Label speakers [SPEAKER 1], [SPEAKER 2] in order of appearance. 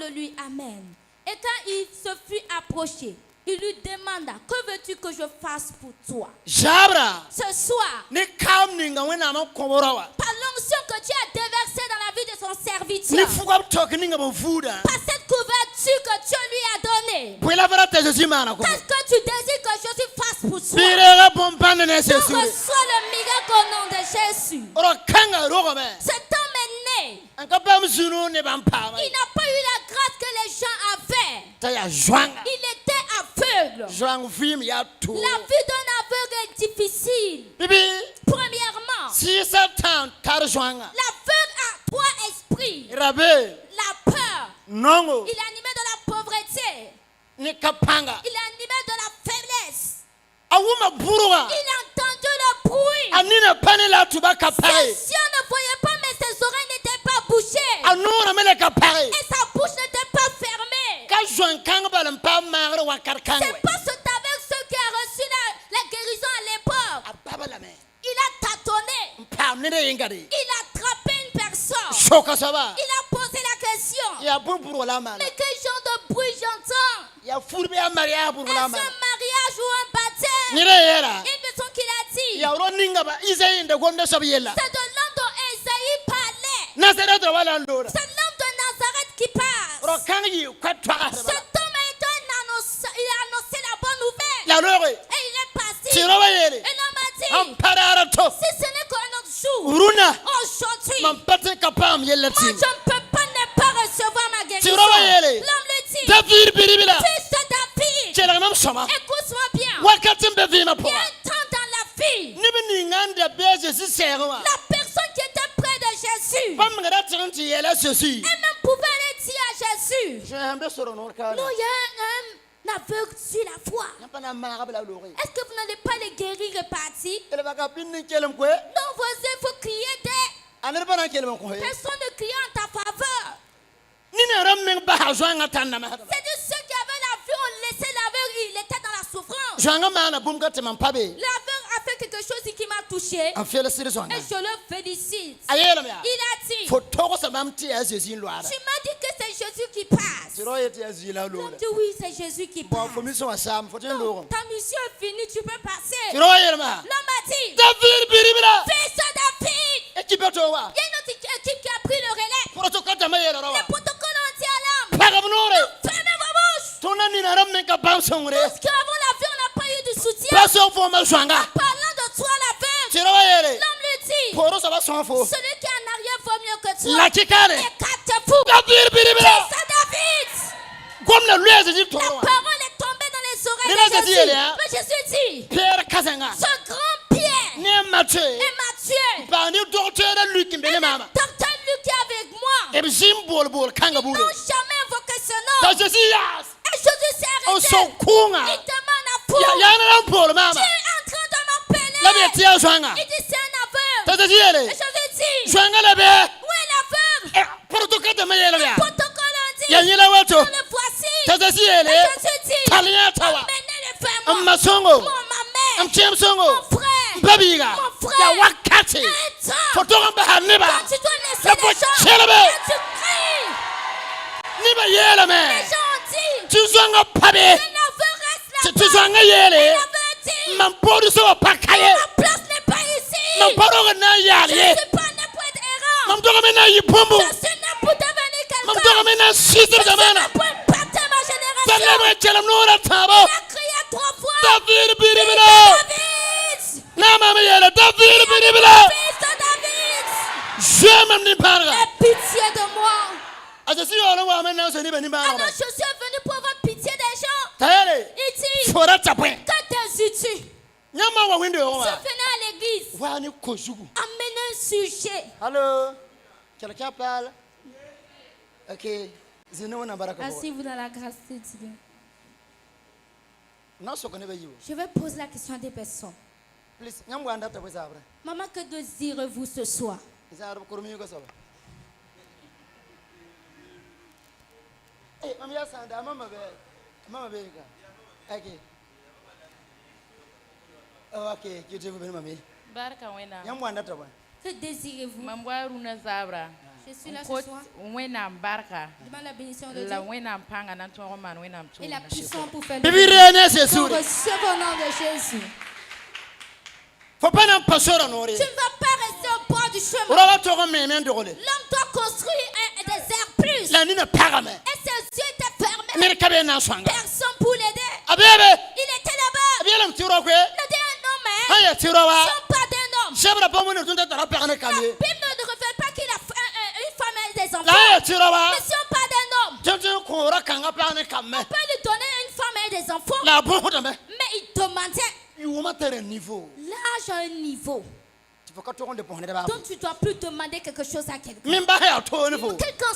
[SPEAKER 1] le lui amène. Et quand il se fut approché, il lui demanda, que veux-tu que je fasse pour toi?
[SPEAKER 2] Jabra.
[SPEAKER 1] Ce soir,
[SPEAKER 2] Ne kam ninga wena ma koborawa.
[SPEAKER 1] par l'onction que tu as déversée dans la vie de son
[SPEAKER 2] Ni
[SPEAKER 1] serviteur,
[SPEAKER 2] fuga tok ninga bo fuda.
[SPEAKER 1] par cette couverture que Dieu lui a donnée,
[SPEAKER 2] Bwela bara te Jésus mana ko.
[SPEAKER 1] qu'est-ce que tu désires que Jésus fasse pour toi?
[SPEAKER 2] Birega bompane ne
[SPEAKER 1] Tu
[SPEAKER 2] Jésus.
[SPEAKER 1] reçois le miracle au nom de Jésus.
[SPEAKER 2] Oro kanga rogo me.
[SPEAKER 1] Cet homme est né.
[SPEAKER 2] Anka bam sunu ne bam pa.
[SPEAKER 1] Il n'a pas eu la grâce que les gens avaient.
[SPEAKER 2] Ta ya joanga.
[SPEAKER 1] Il était aveugle.
[SPEAKER 2] Joang film ya to.
[SPEAKER 1] La vie d'un aveugle est difficile.
[SPEAKER 2] Bibi.
[SPEAKER 1] Premièrement,
[SPEAKER 2] Si Satan tar joanga.
[SPEAKER 1] l'aveugle a trois esprits.
[SPEAKER 2] Rabe.
[SPEAKER 1] La peur.
[SPEAKER 2] Nongo.
[SPEAKER 1] Il est animé de la pauvreté.
[SPEAKER 2] Ni kapanga.
[SPEAKER 1] Il est animé de la faiblesse.
[SPEAKER 2] Awuma buruga.
[SPEAKER 1] Il a entendu le bruit.
[SPEAKER 2] Anina panela tuba
[SPEAKER 1] Ses
[SPEAKER 2] kapare.
[SPEAKER 1] yeux ne voyaient pas, mais ses oreilles n'étaient pas bouchées.
[SPEAKER 2] Anura mele kapare.
[SPEAKER 1] Et sa bouche n'était pas fermée.
[SPEAKER 2] Ka joang kanga balam pa magre wa karkangwe.
[SPEAKER 1] C'est pas cet aveugle ceux qui a reçu la guérison à l'époque.
[SPEAKER 2] Ababa me.
[SPEAKER 1] Il a tâtonné.
[SPEAKER 2] Pa ne ingari.
[SPEAKER 1] Il a attrapé une personne.
[SPEAKER 2] Shoka saba.
[SPEAKER 1] Il a posé la question.
[SPEAKER 2] Ya burburu la mana.
[SPEAKER 1] Mais quel genre de bruit j'entends?
[SPEAKER 2] Ya furbe ya maria burburu la
[SPEAKER 1] Est-ce
[SPEAKER 2] mana.
[SPEAKER 1] un mariage ou un baptême?
[SPEAKER 2] Nire yera.
[SPEAKER 1] Une personne qui l'a dit.
[SPEAKER 2] Ya ro ninga ba isaïe de gonde sabiyela.
[SPEAKER 1] C'est de l'homme dont Esaïe parlait.
[SPEAKER 2] Nazareth wala ndora.
[SPEAKER 1] C'est l'homme de Nazareth qui passe.
[SPEAKER 2] Ro kangi kwatwa.
[SPEAKER 1] Cet homme a été il a annoncé la bonne nouvelle.
[SPEAKER 2] La lore.
[SPEAKER 1] Et il est parti.
[SPEAKER 2] Tiro ba
[SPEAKER 1] Et
[SPEAKER 2] yele.
[SPEAKER 1] l'homme a dit,
[SPEAKER 2] Am parara to.
[SPEAKER 1] si ce n'est qu'un autre jour,
[SPEAKER 2] Uruna.
[SPEAKER 1] aujourd'hui,
[SPEAKER 2] Man pate kapam
[SPEAKER 1] moi
[SPEAKER 2] yelati.
[SPEAKER 1] je ne peux pas ne pas recevoir ma guérison.
[SPEAKER 2] Tiro ba yele.
[SPEAKER 1] L'homme lui dit,
[SPEAKER 2] David biribila.
[SPEAKER 1] fils de David,
[SPEAKER 2] Chela nam soma.
[SPEAKER 1] écoute-moi bien.
[SPEAKER 2] Wakati mbevima
[SPEAKER 1] Il y a
[SPEAKER 2] poa.
[SPEAKER 1] un temps dans la vie,
[SPEAKER 2] Nibi ninganda beze si serwa.
[SPEAKER 1] la personne qui était près de Jésus,
[SPEAKER 2] Pam ngara tinti yela Jésus.
[SPEAKER 1] elle même pouvait aller dire à Jésus,
[SPEAKER 2] Je ambe soro no ka.
[SPEAKER 1] non, il y a un aveugle sur la voie.
[SPEAKER 2] Napana mara bla lore.
[SPEAKER 1] Est-ce que vous n'allez pas les guérir et partir?
[SPEAKER 2] Ele baka pinni kelem kwe.
[SPEAKER 1] Non, voisin, il faut crier des
[SPEAKER 2] Aner bana kelem ko he.
[SPEAKER 1] personnes de crier en ta faveur.
[SPEAKER 2] Nina ramme ba hajwanga tanna ma.
[SPEAKER 1] C'est-à-dire ceux qui avaient la vue, on laissait l'aveugle, il était dans la souffrance.
[SPEAKER 2] Jwanga mana bum ka temam pabe.
[SPEAKER 1] L'aveugle a fait quelque chose qui m'a touché
[SPEAKER 2] An fele sire jwanga.
[SPEAKER 1] et je le félicite.
[SPEAKER 2] Ayela ya.
[SPEAKER 1] Il a dit,
[SPEAKER 2] Fotoko samam ti ya Jésus loara.
[SPEAKER 1] tu m'as dit que c'est Jésus qui passe.
[SPEAKER 2] Tiro yeti ya zila
[SPEAKER 1] L'homme
[SPEAKER 2] lora.
[SPEAKER 1] dit oui, c'est Jésus qui
[SPEAKER 2] Bon
[SPEAKER 1] passe.
[SPEAKER 2] fomission wa sam fotin loro.
[SPEAKER 1] Ta mission est finie, tu peux passer.
[SPEAKER 2] Tiro yela ma.
[SPEAKER 1] L'homme a dit,
[SPEAKER 2] David biribila.
[SPEAKER 1] fils de David.
[SPEAKER 2] Ekipe to wa.
[SPEAKER 1] Il y a une autre équipe qui a pris le relais.
[SPEAKER 2] Protocole ta mayela rawa.
[SPEAKER 1] Les protocoles ont dit à l'homme,
[SPEAKER 2] Pagabnore.
[SPEAKER 1] fermez vos bouches.
[SPEAKER 2] Tona nina ramme ka bam songre.
[SPEAKER 1] Parce qu'avant la vie, on n'a pas eu de soutien.
[SPEAKER 2] Paso fo ma jwanga.
[SPEAKER 1] Parlant de toi, l'aveugle,
[SPEAKER 2] Tiro yele.
[SPEAKER 1] l'homme lui dit,
[SPEAKER 2] Poro sa ba sonfo.
[SPEAKER 1] celui qui est en arrière vaut mieux que toi.
[SPEAKER 2] La kikale.
[SPEAKER 1] Écarte-vous.
[SPEAKER 2] David biribila.
[SPEAKER 1] Fils de David.
[SPEAKER 2] Gomna luya Jésus to
[SPEAKER 1] La
[SPEAKER 2] wa.
[SPEAKER 1] parole est tombée dans les oreilles
[SPEAKER 2] Nina
[SPEAKER 1] de
[SPEAKER 2] Jésus,
[SPEAKER 1] Jésus.
[SPEAKER 2] elle est, hein?
[SPEAKER 1] Mais Jésus dit,
[SPEAKER 2] Pierre Kazanga.
[SPEAKER 1] ce grand Pierre
[SPEAKER 2] Ne matche.
[SPEAKER 1] et Matthieu,
[SPEAKER 2] Ba ni docteur da Luc mbele mama.
[SPEAKER 1] docteur Luc est avec moi,
[SPEAKER 2] E bim bol kanga
[SPEAKER 1] n'ont
[SPEAKER 2] bure.
[SPEAKER 1] jamais invoqué ce
[SPEAKER 2] Ta
[SPEAKER 1] nom.
[SPEAKER 2] Jésus yas.
[SPEAKER 1] Et Jésus s'est
[SPEAKER 2] O
[SPEAKER 1] arrêté.
[SPEAKER 2] so kunga.
[SPEAKER 1] Il demande à Paul,
[SPEAKER 2] Ya na ram bol
[SPEAKER 1] tu
[SPEAKER 2] mama.
[SPEAKER 1] es en train de
[SPEAKER 2] La be
[SPEAKER 1] m'appeler.
[SPEAKER 2] tia jwanga.
[SPEAKER 1] Il dit, c'est un
[SPEAKER 2] Ta
[SPEAKER 1] aveugle.
[SPEAKER 2] Jésus
[SPEAKER 1] Et
[SPEAKER 2] yele.
[SPEAKER 1] Jésus dit,
[SPEAKER 2] Jwanga la be.
[SPEAKER 1] où est l'aveugle?
[SPEAKER 2] Protocole ta mayela ya.
[SPEAKER 1] Protocole a dit,
[SPEAKER 2] Ya nyela wato.
[SPEAKER 1] nous le voici.
[SPEAKER 2] Ta Jésus
[SPEAKER 1] Et
[SPEAKER 2] yele.
[SPEAKER 1] Jésus dit,
[SPEAKER 2] Kaliya tawa.
[SPEAKER 1] emmenez-les vers
[SPEAKER 2] Am
[SPEAKER 1] moi.
[SPEAKER 2] masongo.
[SPEAKER 1] Moi, ma
[SPEAKER 2] Am
[SPEAKER 1] mère,
[SPEAKER 2] chem songo.
[SPEAKER 1] mon frère,
[SPEAKER 2] Babiga.
[SPEAKER 1] mon frère.
[SPEAKER 2] Ya wakati.
[SPEAKER 1] un temps.
[SPEAKER 2] Fotoga ba haneba.
[SPEAKER 1] Quand tu dois laisser
[SPEAKER 2] La
[SPEAKER 1] les
[SPEAKER 2] voix
[SPEAKER 1] gens,
[SPEAKER 2] chelebe.
[SPEAKER 1] quand tu cries,
[SPEAKER 2] Niba yele
[SPEAKER 1] les
[SPEAKER 2] me.
[SPEAKER 1] gens ont dit,
[SPEAKER 2] Tu zwanga pabe.
[SPEAKER 1] le aveugle reste
[SPEAKER 2] Tu
[SPEAKER 1] là-bas.
[SPEAKER 2] zwanga yele.
[SPEAKER 1] L'aveugle dit,
[SPEAKER 2] Man podu so pakaye.
[SPEAKER 1] ma place n'est pas ici.
[SPEAKER 2] Man paro na
[SPEAKER 1] Je
[SPEAKER 2] yale.
[SPEAKER 1] ne suis pas né pour être errant.
[SPEAKER 2] Man doga me na yipombo.
[SPEAKER 1] Je suis né pour devenir
[SPEAKER 2] Man
[SPEAKER 1] quelqu'un.
[SPEAKER 2] doga me na
[SPEAKER 1] Je
[SPEAKER 2] sister
[SPEAKER 1] suis né
[SPEAKER 2] zamana.
[SPEAKER 1] pour impacter ma génération.
[SPEAKER 2] Zalebe chelam nora tabo.
[SPEAKER 1] Il a crié 3 fois.
[SPEAKER 2] David biribila.
[SPEAKER 1] David!
[SPEAKER 2] Na mama yele David biribila.
[SPEAKER 1] Fils de David!
[SPEAKER 2] Jamais ni parga.
[SPEAKER 1] Aie pitié de moi.
[SPEAKER 2] Aja si yolo wa me na so ni bani
[SPEAKER 1] Alors
[SPEAKER 2] ba.
[SPEAKER 1] je suis venu pour avoir pitié des gens.
[SPEAKER 2] Tayele.
[SPEAKER 1] Il dit,
[SPEAKER 2] Fora tapwe.
[SPEAKER 1] que désires-tu?
[SPEAKER 2] Nyama wa window
[SPEAKER 1] Je
[SPEAKER 2] wa.
[SPEAKER 1] venais à l'église,
[SPEAKER 2] Wa ni kozugu.
[SPEAKER 1] amener un sujet.
[SPEAKER 2] Allô. Quelqu'un parle? OK. Zino na baraka.
[SPEAKER 1] Asseyez-vous dans la grâce de Dieu.
[SPEAKER 2] Non so connaît bayiwo.
[SPEAKER 1] Je vais poser la question à des personnes.
[SPEAKER 2] Please, nyamwa ndata kwa sabra.
[SPEAKER 1] Maman, que désirez-vous ce soir?
[SPEAKER 2] Izaro kurumi ko saba. Eh, mama ya sanda mama be. Mama be ka. OK. Oh, OK, que Dieu vous bénisse mamie.
[SPEAKER 3] Barka wena.
[SPEAKER 2] Nyamwa ndata ba.
[SPEAKER 1] Que désirez-vous?
[SPEAKER 3] Mambo ya runa zabra.
[SPEAKER 1] Je suis là ce soir. Demande la bénédiction de Dieu. Et la puissance pour faire le bien. Qu'on reçoive au nom de Jésus.
[SPEAKER 2] Faut pas n'en passer à
[SPEAKER 1] Tu
[SPEAKER 2] nourrir.
[SPEAKER 1] ne vas pas rester au bord du chemin.
[SPEAKER 2] Ora toro meme ndogole.
[SPEAKER 1] L'homme doit construire des airs plus.
[SPEAKER 2] La ni na parame.
[SPEAKER 1] Et ses yeux étaient fermés.
[SPEAKER 2] Mere kabe na swanga.
[SPEAKER 1] Personne pour l'aider.
[SPEAKER 2] Abebe.
[SPEAKER 1] Il était là-bas.
[SPEAKER 2] Abiela mtiro kwe.
[SPEAKER 1] Il était un homme, hein.
[SPEAKER 2] Haya tiro wa.
[SPEAKER 1] Son pas d'un homme.
[SPEAKER 2] Shebra pomo ne tunta tara parane
[SPEAKER 1] La
[SPEAKER 2] kale.
[SPEAKER 1] Bible ne révèle pas qu'il a une femme et des enfants.
[SPEAKER 2] La tiro wa.
[SPEAKER 1] Mais son pas d'un homme.
[SPEAKER 2] Jojo kora kanga parane kame.
[SPEAKER 1] On peut lui donner une femme et des enfants.
[SPEAKER 2] La bon dame.
[SPEAKER 1] Mais il demandait
[SPEAKER 2] Iwoma tere niveau.
[SPEAKER 1] l'âge à un niveau.
[SPEAKER 2] Tu faut ka to onde pohne ba.
[SPEAKER 1] Donc tu ne dois plus demander quelque chose à quelqu'un.
[SPEAKER 2] Mimba ya to ne fo.
[SPEAKER 1] Quelqu'un